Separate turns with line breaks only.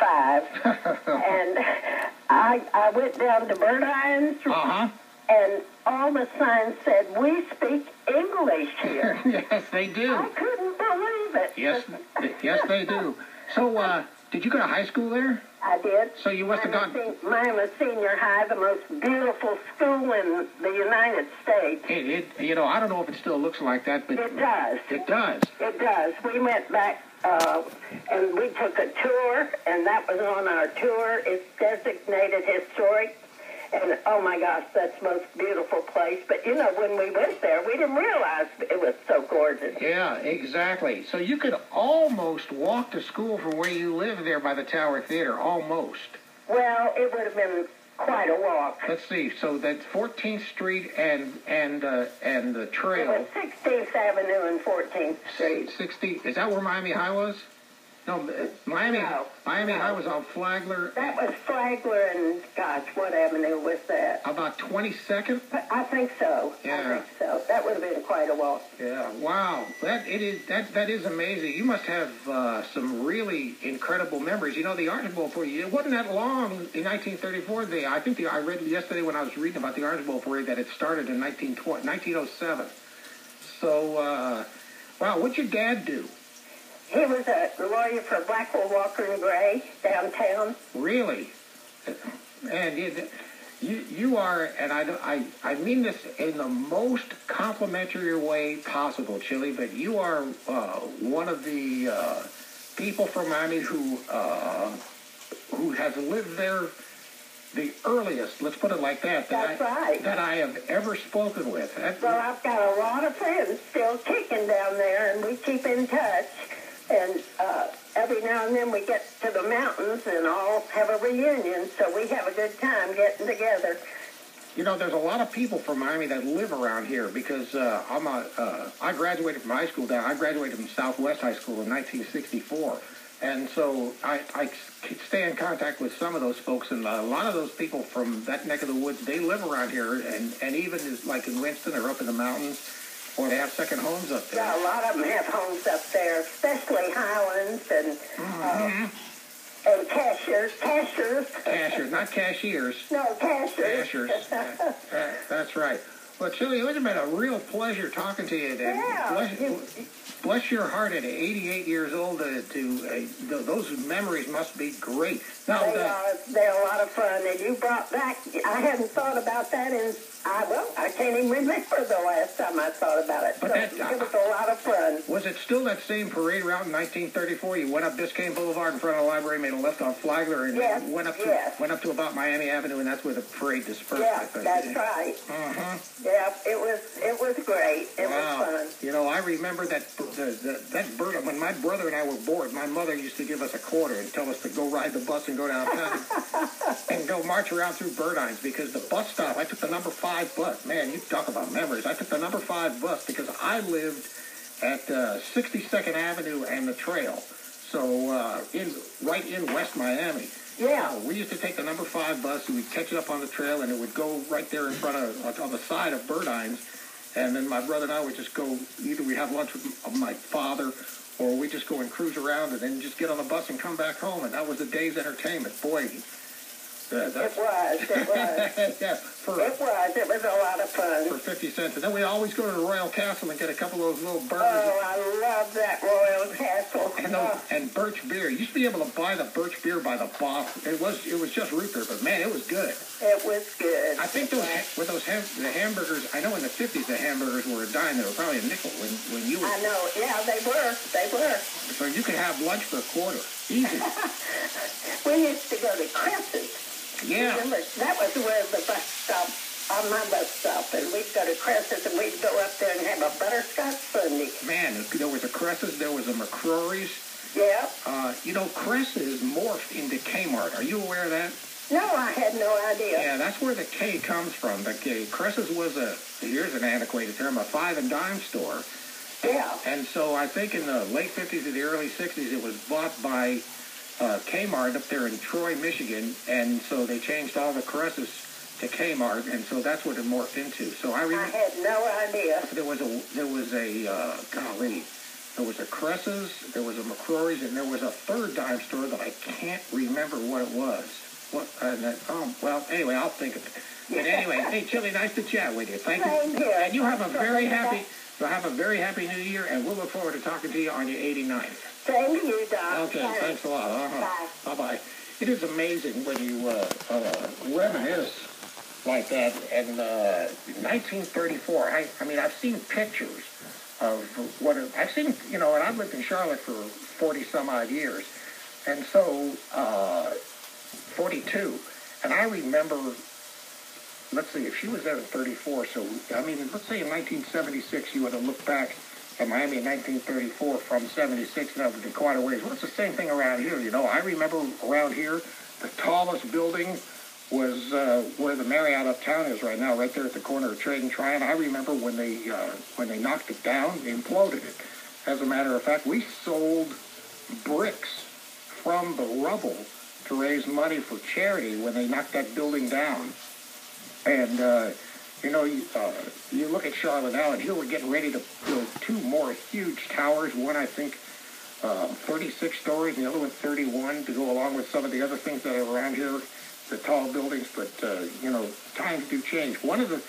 5. And I went down to Burdines.
Uh-huh.
And all the signs said, "We speak English here."
Yes, they do.
I couldn't believe it.
Yes, they do. So, did you go to high school there?
I did.
So you must have gone...
Miami Senior High, the most beautiful school in the United States.
You know, I don't know if it still looks like that, but...
It does.
It does.
It does. We went back, and we took a tour, and that was on our tour. It's designated historic. And, oh, my gosh, that's the most beautiful place. But, you know, when we went there, we didn't realize it was so gorgeous.
Yeah, exactly. So you could almost walk to school from where you live there by the Tower Theater, almost.
Well, it would have been quite a walk.
Let's see. So that's 14th Street and the trail.
It was 16th Avenue and 14th Street.
60. Is that where Miami High was? No, Miami High was on Flagler.
That was Flagler and, gosh, what avenue was that?
About 22nd?
I think so.
Yeah.
I think so. That would have been quite a walk.
Yeah. Wow. That is amazing. You must have some really incredible memories. You know, the Orange Bowl parade, it wasn't that long in 1934. I read yesterday when I was reading about the Orange Bowl parade that it started in 1907. So, wow, what'd your dad do?
He was a lawyer for Blackwell, Walker and Gray downtown.
Really? And you are, and I mean this in the most complimentary way possible, Chili, but you are one of the people from Miami who has lived there the earliest, let's put it like that, that I have ever spoken with.
Well, I've got a lot of friends still kicking down there, and we keep in touch. And every now and then we get to the mountains and all have a reunion, so we have a good time getting together.
You know, there's a lot of people from Miami that live around here because I graduated from high school down. I graduated from Southwest High School in 1964. And so I stay in contact with some of those folks, and a lot of those people from that neck of the woods, they live around here, and even like in Winston or up in the mountains, or they have second homes up there.
Yeah, a lot of them have homes up there, especially Highlands and Cashiers.
Cashiers, not cashiers.
No, Cashiers.
Cashiers. That's right. Well, Chili, it has been a real pleasure talking to you.
Yeah.
Bless your heart at 88 years old. Those memories must be great. Now,
they're a lot of fun. And you brought back, I hadn't thought about that I can't even remember the last time I thought about it. But it was a lot of fun.
Was it still that same parade route in 1934? You went up Biscayne Boulevard in front of the library, made a left on Flagler, and went up to about Miami Avenue, and that's where the parade dispersed.
Yeah, that's right.
Uh-huh.
Yeah, it was great. It was fun.
You know, I remember that bird, when my brother and I were bored, my mother used to give us a quarter and tell us to go ride the bus and go downtown and go march around through Burdines, because the bus stop, I took the number 5 bus. Man, you talk about memories. I took the number 5 bus because I lived at 62nd Avenue and the trail, so right in West Miami.
Yeah.
We used to take the number 5 bus, and we'd catch it up on the trail, and it would go right there in front of, on the side of Burdines. And then my brother and I would just go, either we have lunch with my father, or we just go and cruise around and then just get on the bus and come back home. And that was the day's entertainment. Boy,
it was.
Yeah,
it was a lot of fun.
For 50 cents. And then we always go to the Royal Castle and get a couple of those little burgers.
Oh, I love that Royal Castle.
And Birch beer. You used to be able to buy the Birch beer by the bottle. It was just root beer, but man, it was good.
It was good.
I think the hamburgers, I know in the 50s the hamburgers were a dime. They were probably a nickel when you were.
I know. Yeah, they were.
So you could have lunch for a quarter. Easy.
We used to go to Cress's.
Yeah.
Remember, that was where the bus stop, on my bus stop, and we'd go to Cress's, and we'd go up there and have a butterscotch sundae.
Man, there was a Cress's, there was a McCrory's.
Yeah.
You know, Cress's morphed into Kmart. Are you aware of that?
No, I had no idea.
Yeah, that's where the K comes from. The K. Cress's was here's an antiquated term, a 5 and dime store.
Yeah.
And so I think in the late 50s or the early 60s, it was bought by Kmart up there in Troy, Michigan, and so they changed all the Cress's to Kmart, and so that's what it morphed into. So I remember.
I had no idea.
There was a golly, there was a Cress's, there was a McCrory's, and there was a third dime store that I can't remember what it was. Anyway, I'll think of it. But anyway, hey, Chili, nice to chat with you. Thank you.
Thank you.
And you have a very happy New Year, and we'll look forward to talking to you on your 89th.
Same to you, Doc.
Okay, thanks a lot.
Bye.
Bye-bye. It is amazing when you reminisce like that. And 1934, I mean, I've seen pictures of I've seen, and I've lived in Charlotte for 40-some-odd years. And so, 42. And I remember, let's see, if she was there in 34, so, I mean, let's say in 1976 you would have looked back at Miami in 1934 from 76, and that would be quite a ways. Well, it's the same thing around here, I remember around here, the tallest building was where the Marriott Uptown is right now, right there at the corner of Trade and Tryon. I remember when they knocked it down, they imploded it. As a matter of fact, we sold bricks from the rubble to raise money for charity when they knocked that building down. And, you look at Charlotte now, and here we're getting ready to build two more huge towers. One, I think, 36 stories, and the other one 31, to go along with some of the other things that are around here, the tall buildings. But, times do change. One of the